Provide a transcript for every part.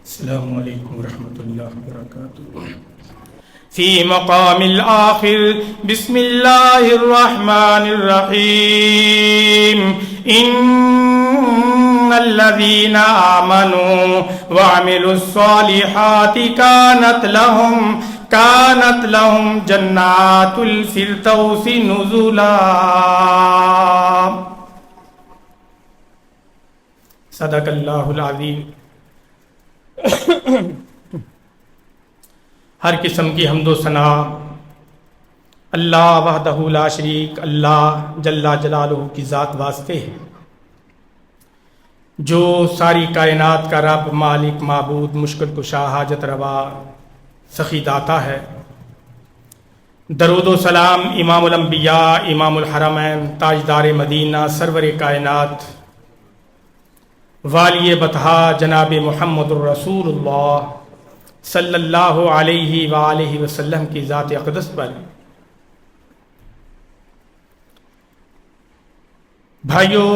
السلام علیکم ورحمۃ اللہ وبرکاتہ. فی مقام الآخر بسم اللہ الرحمن الرحیم. ان الذین آمنوا وعملوا الصالحات كانت لهم جنات الفردوس نزلا. صدق اللہ العظیم. ہر قسم کی حمد و ثنا اللہ وحدہ لا شریک اللہ جل جلالہ کی ذات واسطے ہے، جو ساری کائنات کا رب، مالک، معبود، مشکل کشا، حاجت روا، سخی داتا ہے. درود و سلام امام الانبیاء، امام الحرمین، تاجدار مدینہ، سرور کائنات، والی بطحا جناب محمد الرسول اللہ صلی اللہ علیہ وآلہ وسلم کی ذات اقدس پر. بھائیو،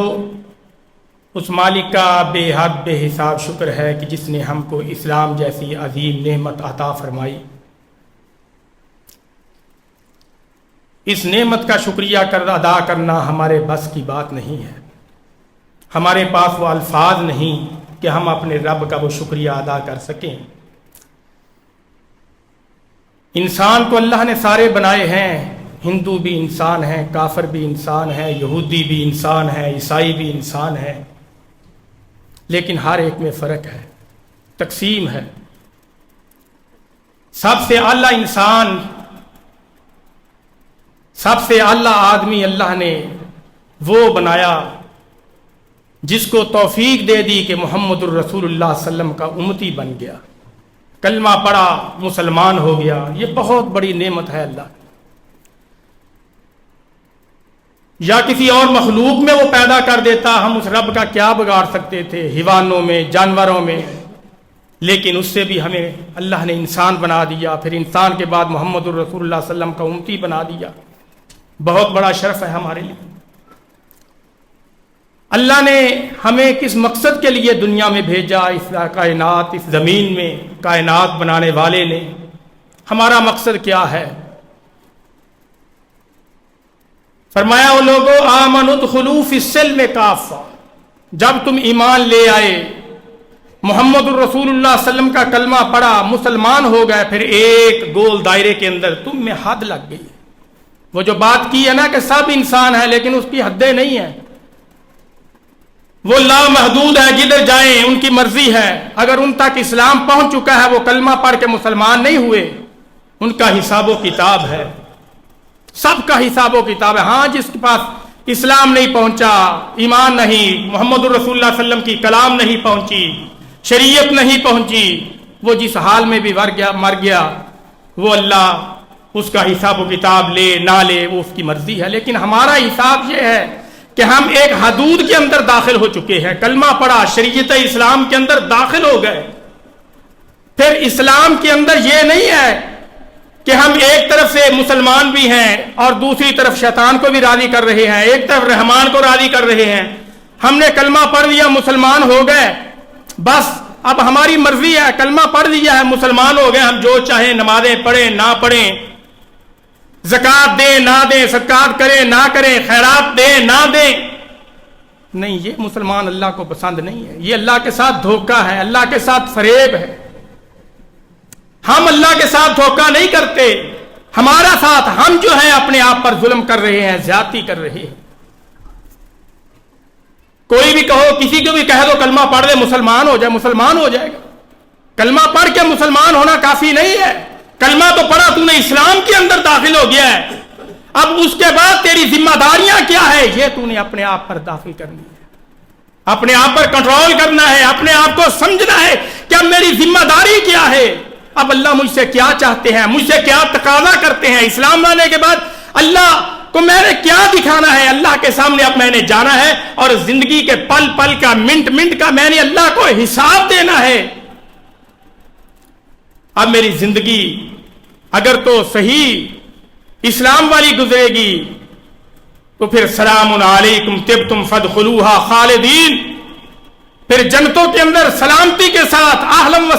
اس مالک کا بے حد بے حساب شکر ہے کہ جس نے ہم کو اسلام جیسی عظیم نعمت عطا فرمائی. اس نعمت کا شکریہ ادا کرنا ہمارے بس کی بات نہیں ہے. ہمارے پاس وہ الفاظ نہیں کہ ہم اپنے رب کا وہ شکریہ ادا کر سکیں. انسان کو اللہ نے سارے بنائے ہیں. ہندو بھی انسان ہیں، کافر بھی انسان ہے، یہودی بھی انسان ہے، عیسائی بھی انسان ہے، لیکن ہر ایک میں فرق ہے، تقسیم ہے. سب سے اعلیٰ انسان، سب سے اعلیٰ آدمی اللہ نے وہ بنایا جس کو توفیق دے دی کہ محمد الرسول اللہ صلی اللہ علیہ وسلم کا امتی بن گیا، کلمہ پڑھا، مسلمان ہو گیا. یہ بہت بڑی نعمت ہے اللہ. یا کسی اور مخلوق میں وہ پیدا کر دیتا، ہم اس رب کا کیا بگاڑ سکتے تھے، حیوانوں میں، جانوروں میں. لیکن اس سے بھی ہمیں اللہ نے انسان بنا دیا، پھر انسان کے بعد محمد الرسول اللہ صلی اللہ علیہ وسلم کا امتی بنا دیا. بہت بڑا شرف ہے ہمارے لیے. اللہ نے ہمیں کس مقصد کے لیے دنیا میں بھیجا؟ اس کائنات، اس زمین میں کائنات بنانے والے نے ہمارا مقصد کیا ہے؟ فرمایا او لوگو آمنوا ادخلوا فی السلم کافہ. جب تم ایمان لے آئے، محمد الرسول اللہ صلی اللہ علیہ وسلم کا کلمہ پڑھا، مسلمان ہو گئے، پھر ایک گول دائرے کے اندر تم میں حد لگ گئی. وہ جو بات کی ہے نا کہ سب انسان ہیں، لیکن اس کی حدیں نہیں ہیں. وہ لامحدود ہے، جدھر جائیں ان کی مرضی ہے. اگر ان تک اسلام پہنچ چکا ہے، وہ کلمہ پڑھ کے مسلمان نہیں ہوئے، ان کا حساب و کتاب ہے، سب کا حساب و کتاب ہے. ہاں، جس کے پاس اسلام نہیں پہنچا، ایمان نہیں، محمد الرسول اللہ صلی اللہ علیہ وسلم کی کلام نہیں پہنچی، شریعت نہیں پہنچی، وہ جس حال میں بھی مر گیا، وہ اللہ اس کا حساب و کتاب لے نہ لے وہ اس کی مرضی ہے. لیکن ہمارا حساب یہ ہے کہ ہم ایک حدود کے اندر داخل ہو چکے ہیں. کلمہ پڑھا، شریعت اسلام کے اندر داخل ہو گئے. پھر اسلام کے اندر یہ نہیں ہے کہ ہم ایک طرف سے مسلمان بھی ہیں اور دوسری طرف شیطان کو بھی راضی کر رہے ہیں، ایک طرف رحمان کو راضی کر رہے ہیں. ہم نے کلمہ پڑھ لیا، مسلمان ہو گئے، بس اب ہماری مرضی ہے. کلمہ پڑھ لیا ہے، مسلمان ہو گئے، ہم جو چاہیں نمازیں پڑھیں نہ پڑھیں، زکوٰۃ دیں نہ دیں، صدقات کریں نہ کریں، خیرات دیں نہ دیں. نہیں، یہ مسلمان اللہ کو پسند نہیں ہے. یہ اللہ کے ساتھ دھوکہ ہے، اللہ کے ساتھ فریب ہے. ہم اللہ کے ساتھ دھوکہ نہیں کرتے. ہمارا ساتھ، ہم جو ہیں اپنے آپ پر ظلم کر رہے ہیں، زیادتی کر رہے ہیں. کوئی بھی کہو، کسی کو بھی کہہ دو کلمہ پڑھ دے، مسلمان ہو جائے، مسلمان ہو جائے گا. کلمہ پڑھ کے مسلمان ہونا کافی نہیں ہے. کلمہ تو پڑھا، تو نے اسلام کے اندر داخل ہو گیا ہے. اب اس کے بعد تیری ذمہ داریاں کیا ہے، یہ تو نے اپنے آپ پر داخل کرنی ہے، اپنے آپ پر کنٹرول کرنا ہے، اپنے آپ کو سمجھنا ہے کہ اب میری ذمہ داری کیا ہے. اب اللہ مجھ سے کیا چاہتے ہیں، مجھ سے کیا تقاضا کرتے ہیں. اسلام لانے کے بعد اللہ کو میں نے کیا دکھانا ہے، اللہ کے سامنے اب میں نے جانا ہے، اور زندگی کے پل پل کا، منٹ منٹ کا میں نے اللہ کو حساب دینا ہے. اب میری زندگی اگر تو صحیح اسلام والی گزرے گی تو پھر سلام علیکم طبتم فادخلوها خالدین، پھر جنتوں کے اندر سلامتی کے ساتھ اہلا و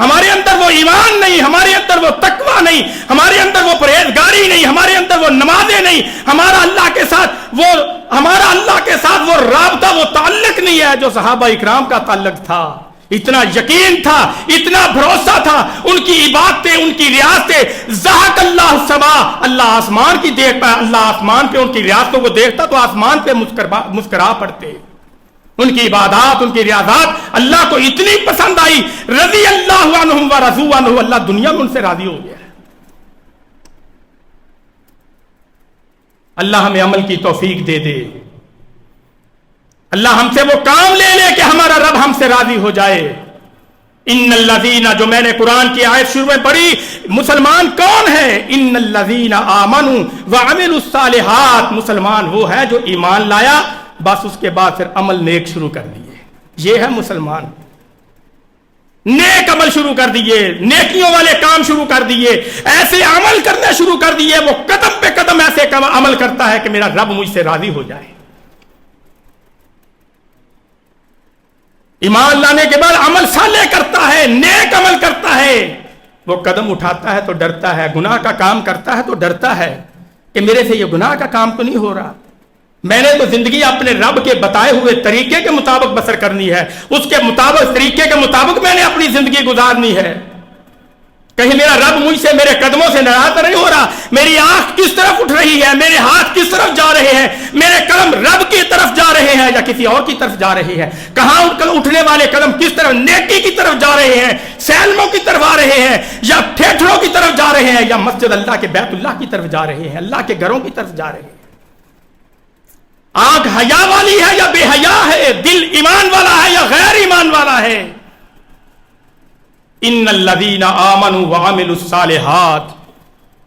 ہمارے اندر وہ ایمان نہیں، ہمارے اندر وہ تقوی نہیں، ہمارے اندر وہ پرہیزگاری نہیں، ہمارے اندر وہ نمازیں نہیں، ہمارا اللہ کے ساتھ وہ رابطہ، وہ تعلق نہیں ہے جو صحابہ اکرام کا تعلق تھا. اتنا یقین تھا، اتنا بھروسہ تھا، ان کی عبادتیں، ان کی ریاستیں. ذاق اللہ السما، اللہ آسمان کی دیکھتا، اللہ آسمان پہ ان کی ریاستوں کو دیکھتا تو آسمان پہ مسکرا پڑتے. ان کی عبادات، ان کی ریاضات اللہ کو اتنی پسند آئی، رضی اللہ عنہم و رضوا عنہ، اللہ دنیا میں ان سے راضی ہو گیا. اللہ ہمیں عمل کی توفیق دے دے. اللہ ہم سے وہ کام لے لے کہ ہمارا رب ہم سے راضی ہو جائے. ان الذین، جو میں نے قرآن کی آیت شروع میں پڑھی، مسلمان کون ہے؟ ان الذین آمنوا وعملوا الصالحات، مسلمان وہ ہے جو ایمان لایا، بس اس کے بعد پھر عمل نیک شروع کر دیے. یہ ہے مسلمان. نیک عمل شروع کر دیے، نیکیوں والے کام شروع کر دیے، ایسے عمل کرنا شروع کر دیے، وہ قدم پہ قدم ایسے عمل کرتا ہے کہ میرا رب مجھ سے راضی ہو جائے. ایمان لانے کے بعد عمل صالح کرتا ہے، نیک عمل کرتا ہے. وہ قدم اٹھاتا ہے تو ڈرتا ہے، گناہ کا کام کرتا ہے تو ڈرتا ہے کہ میرے سے یہ گناہ کا کام تو نہیں ہو رہا. میں نے تو زندگی اپنے رب کے بتائے ہوئے طریقے کے مطابق بسر کرنی ہے، اس کے مطابق، طریقے کے مطابق میں نے اپنی زندگی گزارنی ہے. کہیں میرا رب مجھ سے، میرے قدموں سے ناراض نہیں ہو رہا. میری آنکھ کس طرف اٹھ رہی ہے، میرے ہاتھ کس طرف جا رہے ہیں، میرے قدم رب کی طرف جا رہے ہیں یا کسی اور کی طرف جا رہے ہیں. کہاں اٹھنے والے قدم کس طرف، نیکی کی طرف جا رہے ہیں، سیلموں کی طرف آ رہے ہیں، یا ٹھیٹھڑوں کی طرف جا رہے ہیں، یا مسجد اللہ کے بیت اللہ کی طرف جا رہے ہیں، اللہ کے گھروں کی طرف جا رہے ہیں. آنکھ حیا والی ہے یا بے حیا ہے، دل ایمان والا ہے یا غیر ایمان والا ہے. ان الذین آمنوا وعملوا الصالحات،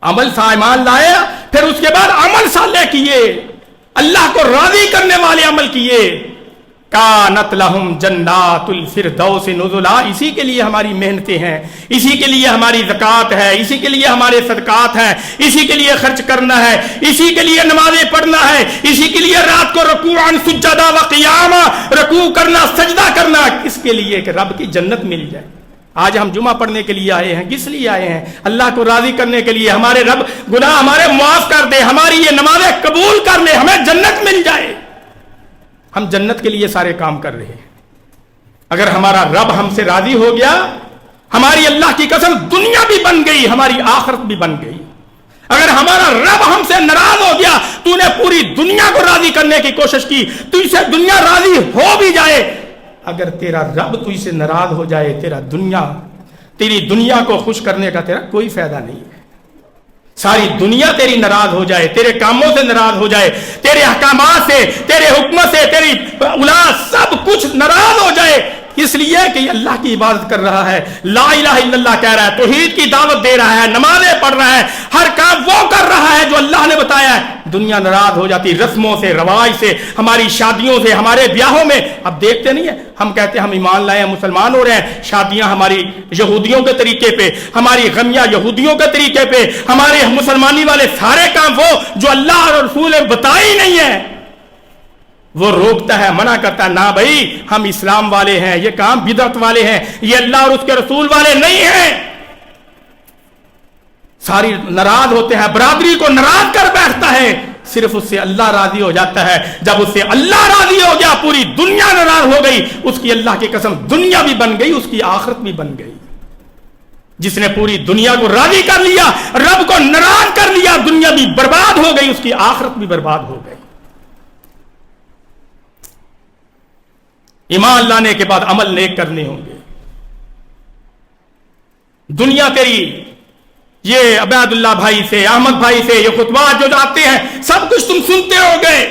عمل سے ایمان لائے، پھر اس کے بعد عمل صالح کیے، اللہ کو راضی کرنے والے عمل کیے. کانت لہم جنات الفردوس نزلا، اسی کے لیے ہماری محنتیں ہیں، اسی کے لیے ہماری زکوٰۃ ہے، اسی کے لیے ہمارے صدقات ہیں، اسی کے لیے خرچ کرنا ہے، اسی کے لیے نمازیں پڑھنا ہے، اسی کے لیے رات کو رکوعا سجدا و قیاما، رکوع کرنا، سجدہ کرنا، کس کے لیے؟ کہ رب کی جنت مل جائے. آج ہم جمعہ پڑھنے کے لیے آئے ہیں، کس لیے آئے ہیں؟ اللہ کو راضی کرنے کے لیے. ہمارے رب گناہ ہمارے معاف کر دے، ہماری یہ نمازیں قبول کر لے، ہمیں جنت مل جائے. ہم جنت کے لیے سارے کام کر رہے ہیں. اگر ہمارا رب ہم سے راضی ہو گیا، ہماری اللہ کی قسم دنیا بھی بن گئی، ہماری آخرت بھی بن گئی. اگر ہمارا رب ہم سے ناراض ہو گیا، تو نے پوری دنیا کو راضی کرنے کی کوشش کی، تجھ سے دنیا راضی ہو بھی جائے، اگر تیرا رب تجھ سے ناراض ہو جائے، تیری دنیا کو خوش کرنے کا تیرا کوئی فائدہ نہیں ہے. ساری دنیا تیری ناراض ہو جائے، تیرے کاموں سے ناراض ہو جائے، تیرے احکامات سے، تیرے حکم سے، تیری اولاد، سب کچھ ناراض ہو جائے، اس لیے کہ یہ اللہ کی عبادت کر رہا ہے، لا الہ الا اللہ کہہ رہا ہے، توحید کی دعوت دے رہا ہے، نمازیں پڑھ رہا ہے، ہر کام وہ کر رہا ہے جو اللہ نے بتایا ہے. دنیا ناراض ہو جاتی رسموں سے، رواج سے، ہماری شادیوں سے، ہمارے بیاہوں میں. اب دیکھتے نہیں ہیں، ہم کہتے ہیں ہم ایمان لائے ہیں، مسلمان ہو رہے ہیں، شادیاں ہماری یہودیوں کے طریقے پہ، ہماری غمیاں یہودیوں کے طریقے پہ، ہمارے مسلمانی والے سارے کام وہ جو اللہ اور رسول نے بتائی نہیں ہے، وہ روکتا ہے، منع کرتا ہے. نہ بھائی، ہم اسلام والے ہیں، یہ کام بدعت والے ہیں، یہ اللہ اور اس کے رسول والے نہیں ہیں. ساری ناراض ہوتے ہیں، برادری کو ناراض کر بیٹھتا ہے، صرف اس سے اللہ راضی ہو جاتا ہے. جب اس سے اللہ راضی ہو گیا، پوری دنیا ناراض ہو گئی. اس کی اللہ کی قسم دنیا بھی بن گئی، اس کی آخرت بھی بن گئی. جس نے پوری دنیا کو راضی کر لیا، رب کو ناراض کر لیا، دنیا بھی برباد ہو گئی، اس کی آخرت بھی برباد ہو گئی. ایمان لانے کے بعد عمل نیک کرنے ہوں گے. دنیا تیری، یہ عبید اللہ بھائی سے، احمد بھائی سے یہ خطبات جو جاتے ہیں، سب کچھ تم سنتے ہو گئے،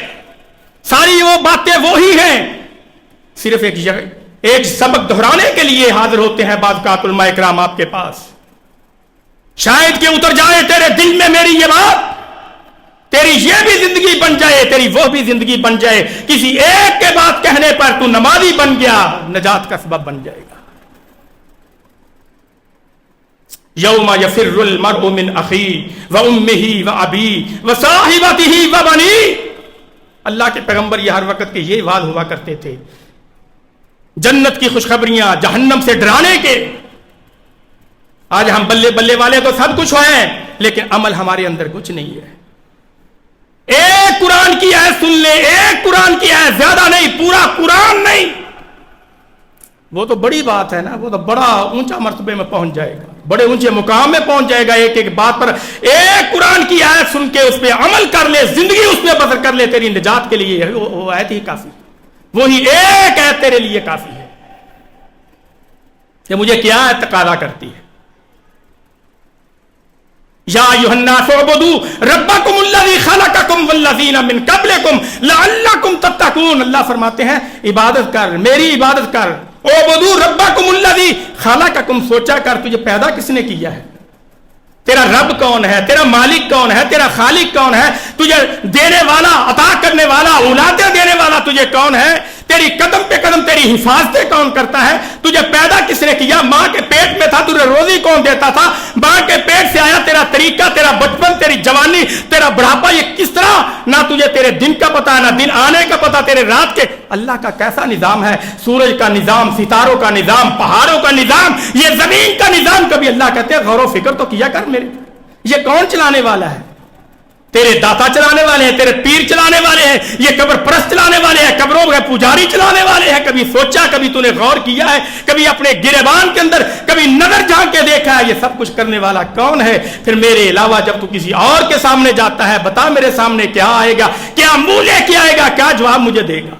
ساری وہ باتیں وہی ہیں. صرف ایک سبق دہرانے کے لیے حاضر ہوتے ہیں بعض اوقات علماء اکرام آپ کے پاس. شاید کہ اتر جائے تیرے دل میں میری یہ بات، تیری یہ بھی زندگی بن جائے، تیری وہ بھی زندگی بن جائے. کسی ایک کے بات کہنے پر تو نمازی بن گیا، نجات کا سبب بن جائے گا. یوم یفر المرء من اخیہ و امہ و ابی و صاحبتہ و بنی. اللہ کے پیغمبر یہ ہر وقت کے یہ وعد ہوا کرتے تھے، جنت کی خوشخبریاں، جہنم سے ڈرانے کے. آج ہم بلے بلے والے تو سب کچھ ہیں، لیکن عمل ہمارے اندر کچھ نہیں ہے۔ ایک قرآن کی آیت سن لے، ایک قرآن کی آیت، زیادہ نہیں، پورا قرآن نہیں، وہ تو بڑی بات ہے نا، وہ تو بڑا اونچا مرتبے میں پہنچ جائے گا، بڑے اونچے مقام میں پہنچ جائے گا۔ ایک ایک بات پر ایک قرآن کی آیت سن کے اس پہ عمل کر لے، زندگی اس پہ بسر کر لے، تیری نجات کے لیے وہ آیت ہی کافی، وہی ایک آیت تیرے لیے کافی ہے کہ مجھے کیا تقاضا کرتی ہے۔ یا ایھا الناس اعبدوا ربکم الذی خلقکم والذین من قبلکم لعلکم تتقون۔ اللہ فرماتے ہیں عبادت کر، میری عبادت کر۔ اعبدوا ربکم الذی خلقکم، سوچا کر تجھے پیدا کس نے کیا ہے، تیرا رب کون ہے، تیرا مالک کون ہے، تیرا خالق کون ہے، تجھے دینے والا، عطا کرنے والا، اولادیں دینے والا تجھے کون ہے، تیری قدم پہ قدم تیری حفاظتیں کون کرتا ہے، تجھے پیدا کس نے کیا، ماں کے پیٹ میں تھا تجھے روزی کون دیتا تھا، ماں کے پیٹ سے آیا تیرا طریقہ، تیرا بچپن، تیری جوانی، تیرا بڑھاپا، یہ کس طرح، نہ تجھے تیرے دن کا پتا، نہ دن آنے کا پتا، تیرے رات کے، اللہ کا کیسا نظام ہے، سورج کا نظام، ستاروں کا نظام، پہاڑوں کا نظام، یہ زمین کا نظام، کبھی اللہ کہتے ہیں غور و فکر تو کیا کر میرے، یہ کون چلانے والا ہے، تیرے داتا چلانے والے ہیں، تیرے پیر چلانے والے ہیں، یہ قبر پرست چلانے والے ہیں، قبروں کے پجاری چلانے والے ہیں، کبھی سوچا، کبھی تو نے غور کیا ہے، کبھی اپنے گریبان کے اندر کبھی نظر جھانک کے دیکھا ہے، یہ سب کچھ کرنے والا کون ہے، پھر میرے علاوہ جب تو کسی اور کے سامنے جاتا ہے، بتا میرے سامنے کیا آئے گا، کیا منہ لے کے آئے گا، کیا جواب مجھے دے گا،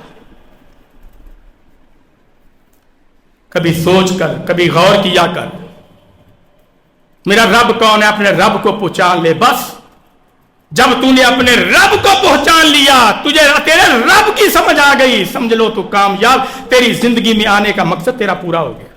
کبھی سوچ کر، کبھی غور کیا کر، میرا رب کون ہے، اپنے رب کو پہچان لے۔ بس جب تو نے اپنے رب کو پہچان لیا، تجھے تیرے رب کی سمجھ آ گئی، سمجھ لو تو کامیاب، تیری زندگی میں آنے کا مقصد تیرا پورا ہو گیا۔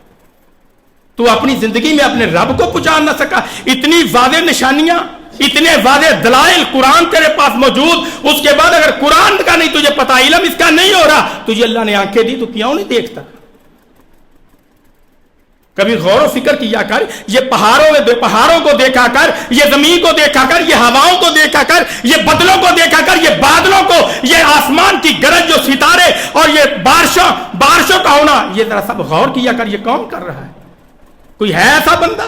تو اپنی زندگی میں اپنے رب کو پہچان نہ سکا، اتنی واضح نشانیاں، اتنے واضح دلائل قرآن تیرے پاس موجود، اس کے بعد اگر قرآن کا نہیں تجھے پتا، علم اس کا نہیں ہو رہا، تجھے اللہ نے آنکھیں دی تو کیوں نہیں دیکھتا؟ کبھی غور و فکر کیا کر، یہ پہاڑوں کو دیکھا کر، یہ زمین کو دیکھا کر، یہ ہواؤں کو دیکھا کر، یہ بدلوں کو دیکھا کر، یہ بادلوں کو، یہ آسمان کی گرج، جو ستارے اور یہ بارشوں کا ہونا، یہ ذرا سب غور کیا کر، یہ کون کر رہا ہے؟ کوئی ہے ایسا بندہ؟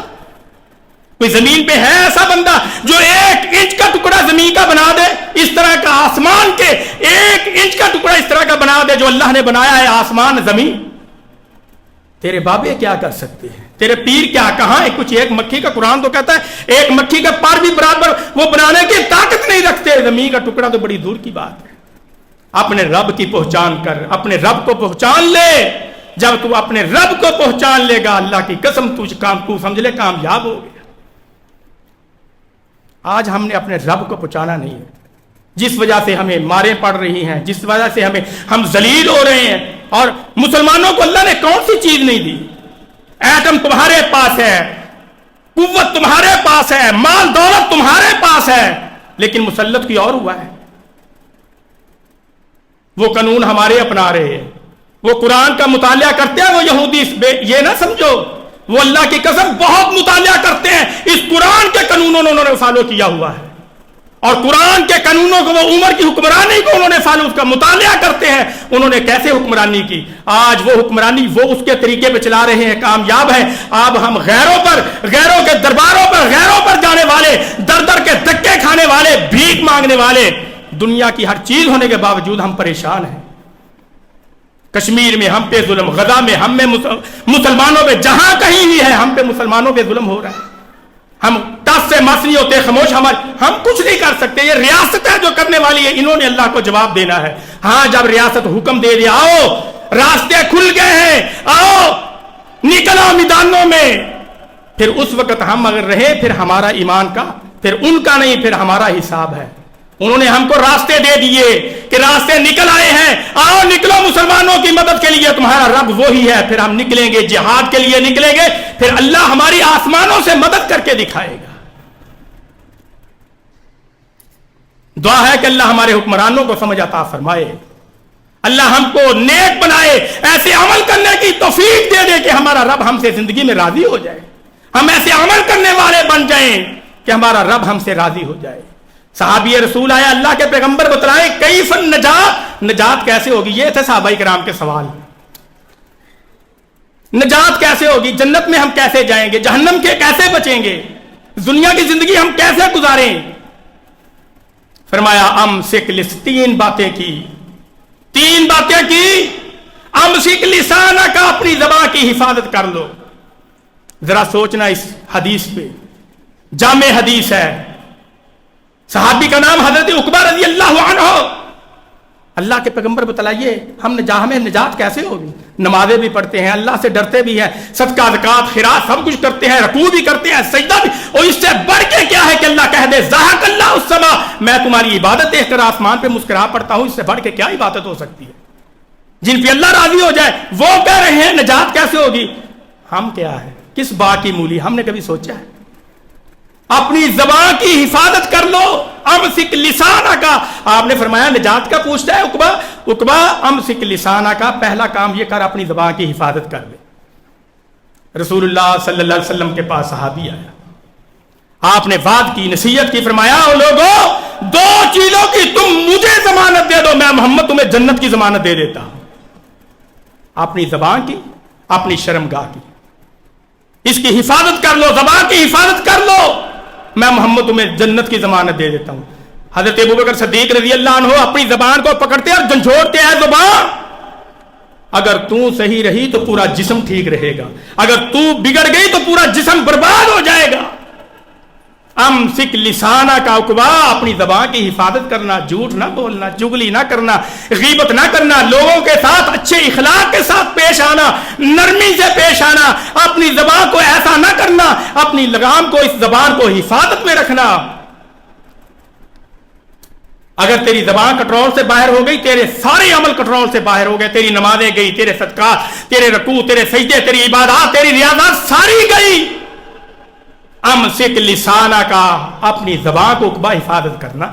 کوئی زمین پہ ہے ایسا بندہ جو 1 انچ کا ٹکڑا زمین کا بنا دے، اس طرح کا آسمان کے 1 انچ کا ٹکڑا اس طرح کا بنا دے جو اللہ نے بنایا ہے، آسمان زمین؟ تیرے بابے کیا کر سکتے ہیں، تیرے پیر کیا، کہاں ہے کچھ؟ ایک مکھی کا، قرآن تو کہتا ہے ایک مکھی کا پر بھی برابر وہ بنانے کی طاقت نہیں رکھتے، زمین کا ٹکڑا تو بڑی دور کی بات ہے۔ اپنے رب کی پہچان کر، اپنے رب کو پہچان لے، جب تو اپنے رب کو پہچان لے گا، اللہ کی قسم تو سمجھ لے کامیاب ہو گیا۔ آج ہم نے اپنے رب کو پہچانا نہیں ہے، جس وجہ سے ہمیں ماریں پڑ رہی ہیں، جس وجہ سے ہم ذلیل ہو رہے ہیں، اور مسلمانوں کو اللہ نے کون سی چیز نہیں دی؟ ایٹم تمہارے پاس ہے، قوت تمہارے پاس ہے، مال دولت تمہارے پاس ہے، لیکن مسلط کوئی اور ہوا ہے۔ وہ قانون ہمارے اپنا رہے ہیں، وہ قرآن کا مطالعہ کرتے ہیں، وہ یہودی، یہ نہ سمجھو، وہ اللہ کی قسم بہت مطالعہ کرتے ہیں، اس قرآن کے قانونوں انہوں نے فالو کیا ہوا ہے، اور قرآن کے قانونوں کو، وہ عمر کی حکمرانی کو انہوں نے فالو، اس کا مطالعہ کرتے ہیں، انہوں نے کیسے حکمرانی کی، آج وہ حکمرانی وہ اس کے طریقے پہ چلا رہے ہیں، کامیاب ہیں۔ اب ہم غیروں کے درباروں پر، غیروں پر جانے والے، در در کے دھکے کھانے والے، بھیک مانگنے والے، دنیا کی ہر چیز ہونے کے باوجود ہم پریشان ہیں۔ کشمیر میں ہم پہ ظلم، غزہ میں ہم میں مسلمانوں پہ، جہاں کہیں بھی ہے ہم پہ مسلمانوں پہ ظلم ہو رہا ہے، ہم ٹس سے مس نہیں ہوتے، خاموش، ہم کچھ نہیں کر سکتے، یہ ریاست ہے جو کرنے والی ہے، انہوں نے اللہ کو جواب دینا ہے۔ ہاں جب ریاست حکم دے دیا، آؤ راستے کھل گئے ہیں، آؤ نکلو میدانوں میں، پھر اس وقت ہم اگر رہے، پھر ہمارا ایمان کا، پھر ان کا نہیں، پھر ہمارا حساب ہے۔ انہوں نے ہم کو راستے دے دیے کہ راستے نکل آئے ہیں، آؤ نکلو مسلمانوں کی مدد کے لیے، تمہارا رب وہی ہے، پھر ہم نکلیں گے، جہاد کے لیے نکلیں گے، پھر اللہ ہماری آسمانوں سے مدد کر کے دکھائے گا۔ دعا ہے کہ اللہ ہمارے حکمرانوں کو سمجھ عطا فرمائے، اللہ ہم کو نیک بنائے، ایسے عمل کرنے کی توفیق دے دے کہ ہمارا رب ہم سے زندگی میں راضی ہو جائے، ہم ایسے عمل کرنے والے بن جائیں کہ ہمارا رب ہم سے راضی ہو جائے۔ صحابی رسول آیا، اللہ کے پیغمبر بتلائیں کیف النجات، نجات کیسے ہوگی؟ یہ تھے صحابہ کرام کے سوال۔ نجات کیسے ہوگی؟ جنت میں ہم کیسے جائیں گے؟ جہنم کے کیسے بچیں گے؟ دنیا کی زندگی ہم کیسے گزاریں؟ فرمایا امسک تین باتیں کی، تین باتیں کی۔ امسک لسانک کا، اپنی زبان کی حفاظت کر لو۔ ذرا سوچنا اس حدیث پہ، جامع حدیث ہے۔ صحابی کا نام حضرت عقبہ رضی اللہ عنہ۔ اللہ کے پیغمبر بتلائیے ہمیں نجات کیسے ہوگی؟ نمازیں بھی پڑھتے ہیں، اللہ سے ڈرتے بھی ہیں، صدقہ زکات خیرات سب کچھ کرتے ہیں، رکوع بھی کرتے ہیں، سجدہ بھی، اور اس سے بڑھ کے کیا ہے کہ اللہ کہہ دے ضحک اللہ السما، میں تمہاری عبادت دیکھ کر آسمان پہ مسکرا پڑتا ہوں، اس سے بڑھ کے کیا عبادت ہو سکتی ہے؟ جن پہ اللہ راضی ہو جائے وہ کہہ رہے ہیں نجات کیسے ہوگی؟ ہم کیا ہے؟ کس بات کی مولی؟ ہم نے کبھی سوچا ہے؟ اپنی زبان کی حفاظت کر لو۔ امسک لسانہ کا، آپ نے فرمایا نجات کا پوچھتا ہے عقبہ امسک لسانہ کا، پہلا کام یہ کر اپنی زبان کی حفاظت کر لے۔ رسول اللہ صلی اللہ علیہ وسلم کے پاس صحابی آیا، آپ نے وعد کی، نصیحت کی، فرمایا او لوگوں دو چیزوں کی تم مجھے ضمانت دے دو، میں محمد تمہیں جنت کی ضمانت دے دیتا ہوں، اپنی زبان کی، اپنی شرمگاہ کی، اس کی حفاظت کر لو، زبان کی حفاظت کر لو، میں محمد تمہیں جنت کی ضمانت دے دیتا ہوں۔ حضرت ابوبکر صدیق رضی اللہ عنہ اپنی زبان کو پکڑتے اور جھنجھوڑتے ہیں، زبان اگر تو صحیح رہی تو پورا جسم ٹھیک رہے گا، اگر تو بگڑ گئی تو پورا جسم برباد ہو جائے گا۔ امسک لسانہ کا، عقبہ اپنی زبان کی حفاظت کرنا، جھوٹ نہ بولنا، چغلی نہ کرنا، غیبت نہ کرنا، لوگوں کے ساتھ اچھے اخلاق کے ساتھ پیش آنا، نرمی سے پیش آنا، اپنی زبان کو ایسا نہ کرنا، اپنی لگام کو، اس زبان کو حفاظت میں رکھنا۔ اگر تیری زبان کنٹرول سے باہر ہو گئی، تیرے سارے عمل کنٹرول سے باہر ہو گئے، تیری نمازیں گئی، تیرے صدقات، تیرے رکوع، تیرے سجدے، تیری عبادات، تیری ریاضات ساری گئی۔ امسک لسانہ کا، اپنی زبان کو عقبہ حفاظت کرنا۔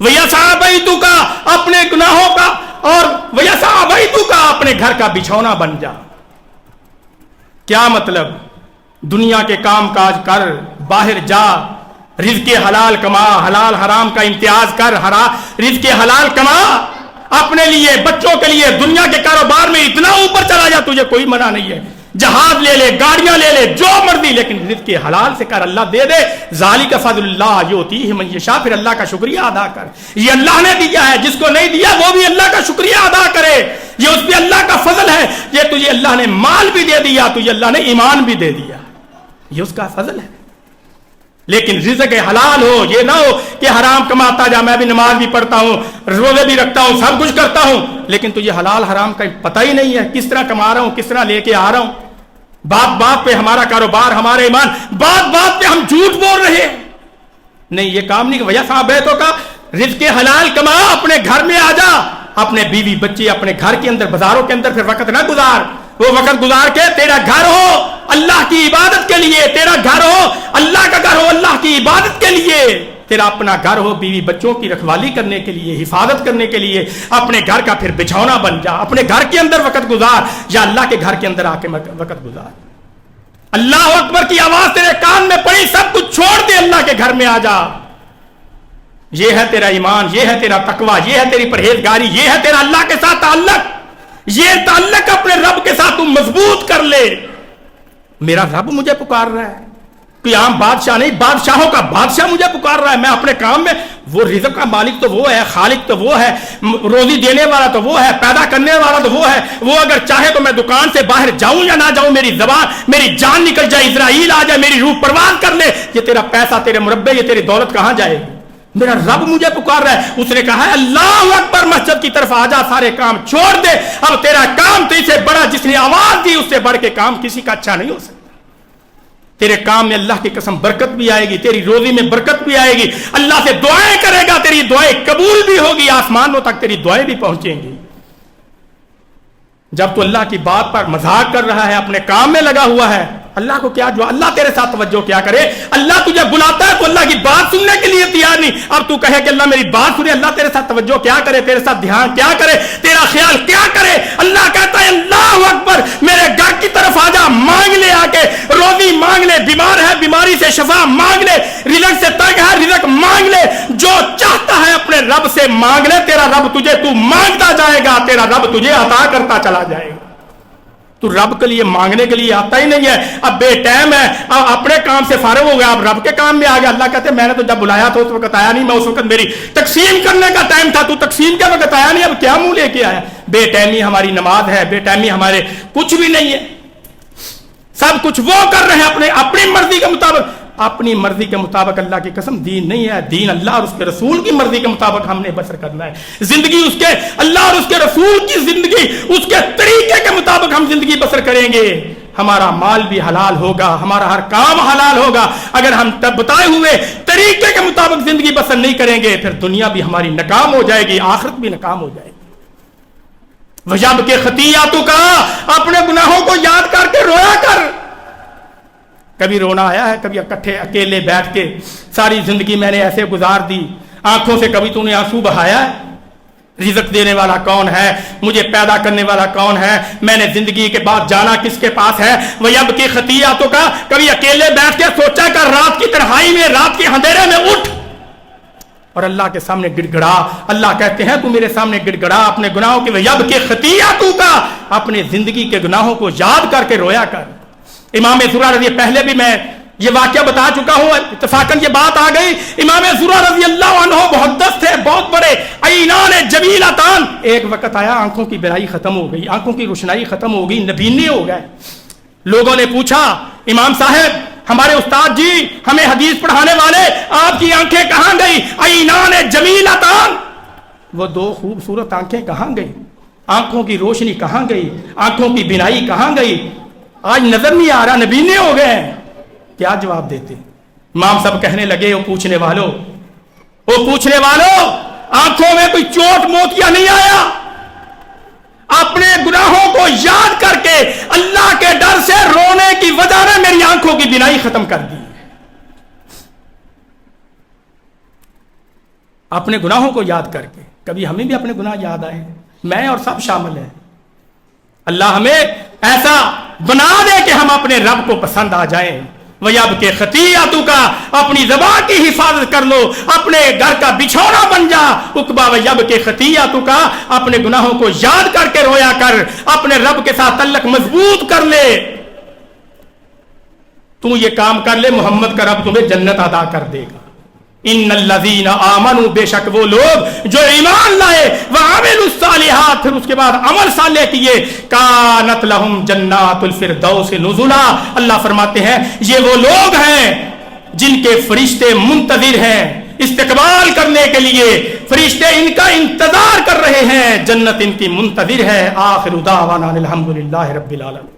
وَيَسْعَ بَيْتُكَ، اپنے گناہوں کا، اور وَيَسْعَ بَيْتُكَ، اپنے گھر کا بچھونا بن جا۔ کیا مطلب؟ دنیا کے کام کاج کر، باہر جا، رزق حلال کما، حلال حرام کا امتیاز کر، رزق حلال کما، اپنے لیے، بچوں کے لیے، دنیا کے کاروبار میں اتنا اوپر چلا جا، تجھے کوئی منع نہیں ہے، جہاز لے لے، گاڑیاں لے لے، جو مرضی، لیکن رزق حلال سے کر، اللہ دے دے۔ ذالک فضل اللہ یؤتیہ من یشاء، پھر اللہ کا شکریہ ادا کر، یہ اللہ نے دیا ہے، جس کو نہیں دیا وہ بھی اللہ کا شکریہ ادا کرے، یہ اس پہ اللہ کا فضل ہے، یہ تجھے اللہ نے مال بھی دے دیا، تجھے اللہ نے ایمان بھی دے دیا، یہ اس کا فضل ہے۔ لیکن رزق حلال ہو، یہ نہ ہو کہ حرام کماتا جا، میں بھی نماز بھی پڑھتا ہوں، روزے بھی رکھتا ہوں، سب کچھ کرتا ہوں، لیکن تجھے حلال حرام کا پتہ ہی نہیں ہے، کس طرح کما رہا ہوں، کس طرح لے کے آ رہا ہوں، بات بات پہ ہمارا کاروبار، ہمارے ایمان، بات بات پہ ہم جھوٹ بول رہے ہیں۔ نہیں، یہ کام نہیں کہ وَيَسْعَ بَيْتُكَ کا رزق حلال کما، اپنے گھر میں آ جا، اپنے بیوی بچے اپنے گھر کے اندر، بازاروں کے اندر پھر وقت نہ گزار، وہ وقت گزار کے تیرا گھر ہو اللہ کی عبادت کے لیے، تیرا گھر ہو اللہ کا گھر ہو اللہ کی عبادت کے لیے، تیرا اپنا گھر ہو بیوی بچوں کی رکھوالی کرنے کے لیے، حفاظت کرنے کے لیے، اپنے گھر کا پھر بچھونا بن جا، اپنے گھر کے اندر وقت گزار، یا اللہ کے گھر کے اندر آ کے وقت گزار۔ اللہ اکبر کی آواز تیرے کان میں پڑی، سب کچھ چھوڑ دے، اللہ کے گھر میں آ جا۔ یہ ہے تیرا ایمان، یہ ہے تیرا تقوی، یہ ہے تیری پرہیزگاری، یہ ہے تیرا اللہ کے ساتھ تعلق، یہ تعلق اپنے رب کے ساتھ تم مضبوط کر لے۔ میرا رب مجھے پکار رہا ہے، کوئی عام بادشاہ نہیں، بادشاہوں کا بادشاہ مجھے پکار رہا ہے، میں اپنے کام میں، وہ رزق کا مالک تو وہ ہے، خالق تو وہ ہے، روزی دینے والا تو وہ ہے، پیدا کرنے والا تو وہ ہے، وہ اگر چاہے تو میں دکان سے باہر جاؤں یا نہ جاؤں، میری زبان، میری جان نکل جائے، اسرائیل آ جائے، میری روح پرواز کر لے، یہ تیرا پیسہ، تیرے مربے، یہ تیری دولت کہاں جائے گی؟ میرا رب مجھے پکار رہا ہے۔ اس نے کہا ہے اللہ اکبر، مسجد کی طرف آ جا، سارے کام چھوڑ دے، اب تیرا کام تو اسے بڑا، جس نے آواز دی اس سے بڑھ کے کام کسی کا اچھا نہیں ہو سکتا۔ تیرے کام میں اللہ کی قسم برکت بھی آئے گی، تیری روزی میں برکت بھی آئے گی، اللہ سے دعائیں کرے گا، تیری دعائیں قبول بھی ہوگی، آسمانوں تک تیری دعائیں بھی پہنچیں گی۔ جب تو اللہ کی بات پر مذاق کر رہا ہے، اپنے کام میں لگا ہوا ہے، اللہ کو کیا جو اللہ تیرے ساتھ توجہ کیا کرے؟ اللہ تجھے بلاتا ہے تو اللہ کی بات سننے کے لیے تیار نہیں، اب تو کہے کہ اللہ میری بات سنے، اللہ تیرے ساتھ توجہ کیا کرے، تیرے ساتھ دھیان کیا کرے، تیرا خیال کیا کرے؟ اللہ کہتا ہے اللہ اکبر، میرے گھر کی طرف آ جا، مانگ لے، آ کے روزی مانگ لے، بیمار ہے بیماری سے شفا مانگ لے، رزق سے تنگ ہے رزق مانگ لے، جو چاہتا ہے اپنے رب سے مانگ لے، تیرا رب تجھے، تو مانگتا جائے گا، تیرا رب تجھے عطا کرتا چلا جائے گا۔ تو رب کے لیے مانگنے کے لیے آتا ہی نہیں ہے. اب بے ٹائم ہے, اب اپنے کام سے فارغ ہو گیا, اب رب کے کام میں آ گیا. اللہ کہتے ہیں میں نے تو جب بلایا تھا اس وقت آیا نہیں, میں اس وقت میری تقسیم کرنے کا ٹائم تھا, تو تقسیم کے وقت آیا نہیں, اب کیا منہ لے کے آیا. بے ٹائمی ہماری نماز ہے, بے ٹائمی ہمارے کچھ بھی نہیں ہے. سب کچھ وہ کر رہے ہیں اپنی مرضی کے مطابق. اپنی مرضی کے مطابق اللہ کی قسم دین نہیں ہے. دین اللہ اور اس کے رسول کی مرضی کے مطابق ہم نے بسر کرنا ہے. زندگی اس کے اللہ اور اس کے رسول کی زندگی, اس کے طریقے کے مطابق ہم زندگی بسر کریں گے. ہمارا مال بھی حلال ہوگا, ہمارا ہر کام حلال ہوگا. اگر ہم تب بتائے ہوئے طریقے کے مطابق زندگی بسر نہیں کریں گے, پھر دنیا بھی ہماری ناکام ہو جائے گی, آخرت بھی ناکام ہو جائے گی. وجب کے خطیاتوں کا, اپنے گناہوں کو یاد کر کے رویا کر. کبھی رونا آیا ہے؟ کبھی اکٹھے اکیلے بیٹھ کے ساری زندگی میں نے ایسے گزار دی, آنکھوں سے کبھی تو نے آنسو بہایا ہے؟ رزق دینے والا کون ہے, مجھے پیدا کرنے والا کون ہے, میں نے زندگی کے بعد جانا کس کے پاس ہے. ویب کی خطیاتوں کا, کبھی اکیلے بیٹھ کے سوچا کر رات کی تنہائی میں, رات کے اندھیرے میں اٹھ اور اللہ کے سامنے گڑ گڑا. اللہ کہتے ہیں تو میرے سامنے گڑ گڑا اپنے گناہوں کی. ویب کے خطیاتوں کا, اپنے زندگی کے گناہوں کو یاد کر کے رویا کر. امام زرع رضی, پہلے بھی میں یہ واقعہ بتا چکا ہوں, اتفاقاً یہ بات آ گئی. امام زرع رضی اللہ عنہ محدث تھے, بہت بڑے عینان جمیلتان. ایک وقت آیا, آنکھوں کی بینائی ختم ہو گئی, آنکھوں کی روشنائی ختم ہو گئی, نبینے ہو گئے. لوگوں نے پوچھا امام صاحب, ہمارے استاد جی, ہمیں حدیث پڑھانے والے, آپ کی آنکھیں کہاں گئی؟ عینان جمیلتان, وہ دو خوبصورت آنکھیں کہاں گئی؟ آنکھوں کی روشنی کہاں گئی؟ آنکھوں کی بینائی کہاں گئی؟ آج نظر نہیں آ رہا, نبینے ہو گئے. کیا جواب دیتے؟ امام صاحب کہنے لگے, وہ پوچھنے والوں, آنکھوں میں کوئی چوٹ موتیا نہیں آیا؟ اپنے گناہوں کو یاد کر کے اللہ کے ڈر سے رونے کی وجہ نے میری آنکھوں کی بینائی ختم کر دی. اپنے گناہوں کو یاد کر کے. کبھی ہمیں بھی اپنے گناہ یاد آئے, میں اور سب شامل ہیں. اللہ ہمیں ایسا بنا دے کہ ہم اپنے رب کو پسند آ جائیں. ویب کے خطیاتوں کا, اپنی زبان کی حفاظت کر لو, اپنے گھر کا بچھونا بن جا. عقبہ ویب کے خطیاتوں کا, اپنے گناہوں کو یاد کر کے رویا کر, اپنے رب کے ساتھ تعلق مضبوط کر لے. تم یہ کام کر لے, محمد کا رب تمہیں جنت عطا کر دے گا. ان الذین آمنوا, بے شک وہ لوگ جو ایمان لائے, وعملوا الصالحات, پھر اس کے بعد عمل صالح کیے, کانت لہم جنات الفردوس نزلا. اللہ فرماتے ہیں یہ وہ لوگ ہیں جن کے فرشتے منتظر ہیں استقبال کرنے کے لیے, فرشتے ان کا انتظار کر رہے ہیں, جنت ان کی منتظر ہے. آخر دعوانا الحمدللہ رب العالمین.